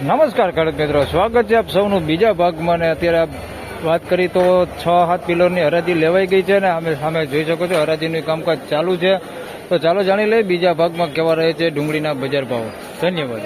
નમસ્કાર ખેડૂત મિત્રો, સ્વાગત છે આપ સૌનું બીજા ભાગમાં. ને અત્યારે વાત કરી તો 6-7 પિલરની હરાજી લેવાઈ ગઈ છે ને અમે સામે જોઈ શકો છો હરાજીનું કામકાજ ચાલુ છે. તો ચાલો જાણી લઈએ બીજા ભાગમાં કેવા રહે છે ડુંગળીના બજાર ભાવ. ધન્યવાદ.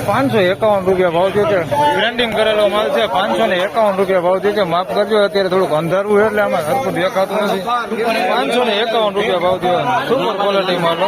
₹551 ભાવ થયો છે. ગ્રાઇન્ડિંગ કરેલો માલ છે. ₹551 ભાવ થયો છે. માફ કરજો, અત્યારે થોડુંક અંધારું છે એટલે આમાં સરખું દેખાતું નથી. ₹551 ભાવ થયો. Super quality માલો.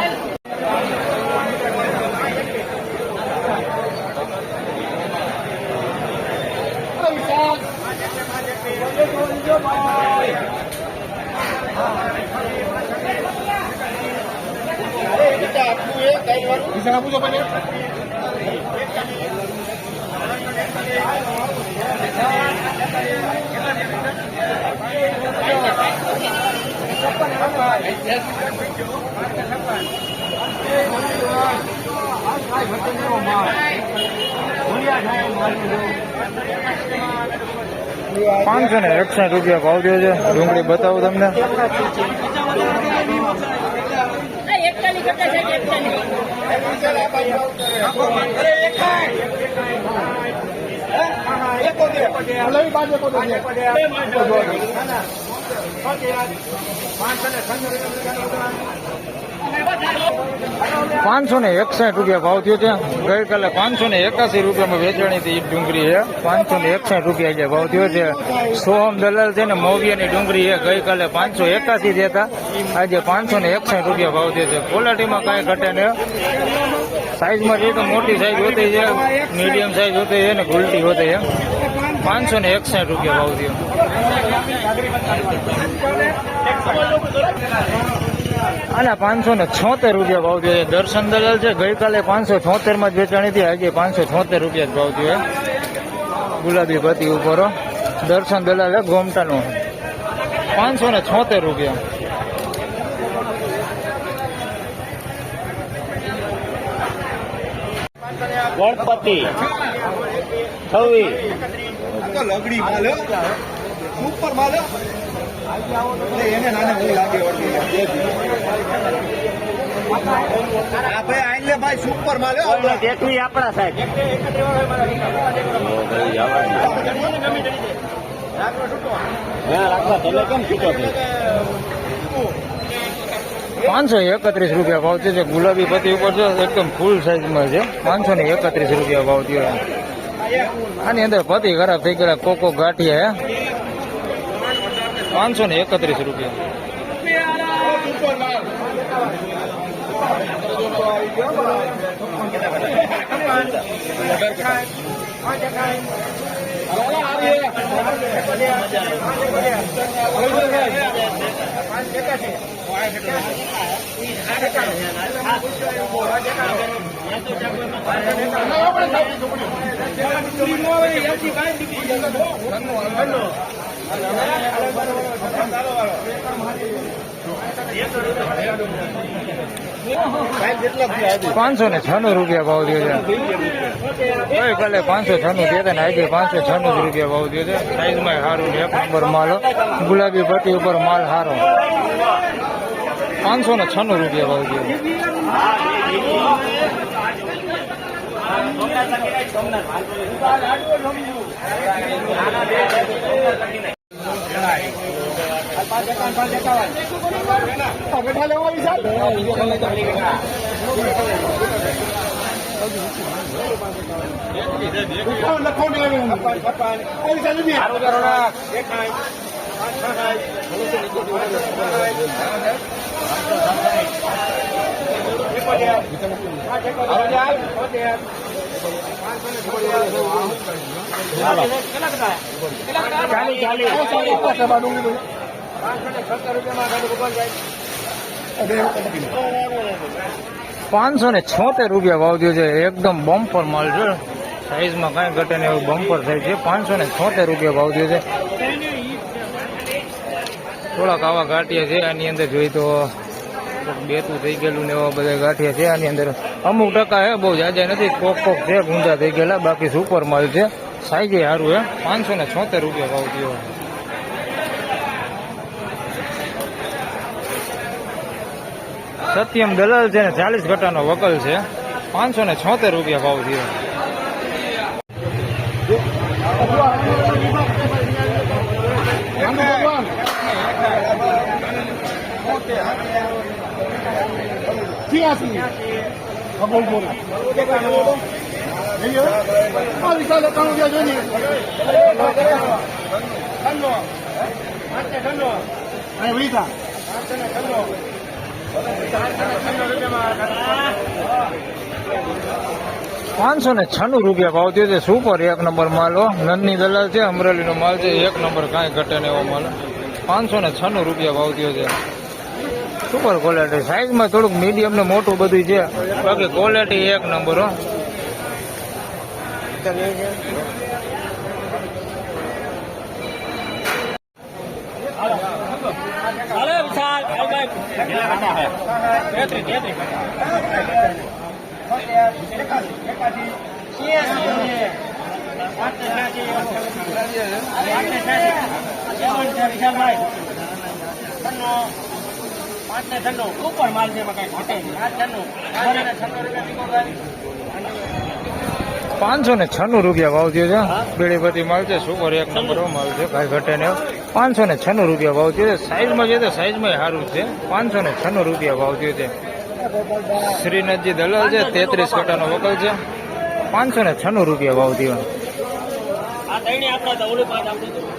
₹561 ભાવ થયો છે. ડુંગળી બતાવું તમને. ₹561 ભાવ થયો છે. ગઈકાલે ₹581 વેચાણી હતી ડુંગળી છે. ₹561 ભાવ થયો છે. સોહમ દલાલ છે ને મોવિયાની ડુંગળી છે. ગઈકાલે 581 હતા, આજે ₹561 ભાવ થયો છે. ક્વોલિટીમાં કાંઈ ઘટે ને. સાઈઝમાં જોઈએ તો મોટી સાઈઝ હોતી છે, મીડિયમ સાઈઝ હોતી છે ને ગુલટી હોતી છે. ₹561 ભાવ થયો. અને ₹576 ભાવ થયો. દર્શન દલાલ છે. ગઈકાલે 576 માં જ વેચાણી હતી, આજે ₹576 જ ભાવ થયો. ગુલાબી પતિ ઉપર દર્શન દલાલ છે ગોમટાનું. ₹576. ગણપતિ 26 લગડી માલ ઉપર માલ એને નાને મને લાગે ભાઈ સુપર માલ એકવી આપણા સાહેબ રાખવા તમે કેમ છૂટો છો? ₹531 ભાવ છે. ગુલાબી પતિ ઉપર છે, એકદમ ફૂલ સાઈઝમાં છે. ₹531 ભાવ થયો. આની અંદર પતિ ખરાબ થઈ ગયા, કોકો ગાંઠિયા હે. ₹531. ₹596 ભાવ થયો છે. ગઈકાલે 596 થયા ને આજે ₹596 ભાવ થયો છે. સાઈઝમાં સારું છે, એક નંબર માલ. ગુલાબી પટ્ટી ઉપર માલ સારો. ₹596 ભાવ થયો. ₹576 ભાવ થયો છે. એકદમ બમ્પર માલ છે. સાઈઝમાં કાંઈ ઘટે ને એવું બમ્પર થાય છે. ₹576 ભાવ થયો છે. થોડાક આવા ગાંઠિયા છે આની અંદર જોઈ તો બેતું થઈ ગયેલું ને એવા બધા ગાંઠિયા છે આની અંદર અમુક ટકા હે બહુ જાજા નથી કોક છે ગુંજા થઈ ગયેલા બાકી સુપર માલ છે સાઈઝે સારું હે 576 રૂપિયા ભાવ થયો સત્યમ દલાલ છે ને 40 ઘટાનો વકલ છે 576 રૂપિયા ભાવ થયો ₹596 રૂપિયા ભાવ થયો છે સુપર એક નંબર માલ હો નંદની દલાલ છે અમરેલીનો માલ છે એક નંબર કાંઈ ઘટે ને એવો માલ 596 રૂપિયા ભાવ થયો છે સુપર ક્વોલિટી સાઈઝમાં થોડુંક મીડિયમ ને મોટું બધું છે બાકી ક્વોલિટી એક નંબર હો ઉપર માલ છે એમાં કઈ ઘટે નહીં 596 રૂપિયા ભાવ થયો છે બેડીપતિ માલ છે સુપર એક નંબર માલ છે કાંઈ ઘટે ને 596 રૂપિયા ભાવ થયો છે સાઈઝમાં છે તો સાઈઝમાં સારું છે 596 રૂપિયા ભાવ થયો છે શ્રીનાથજી દલાલ છે 33 ઘટાનો વકલ છે 596 રૂપિયા ભાવ થયો આ તૈણી આપણા તો ઓલું પાંચ આપડું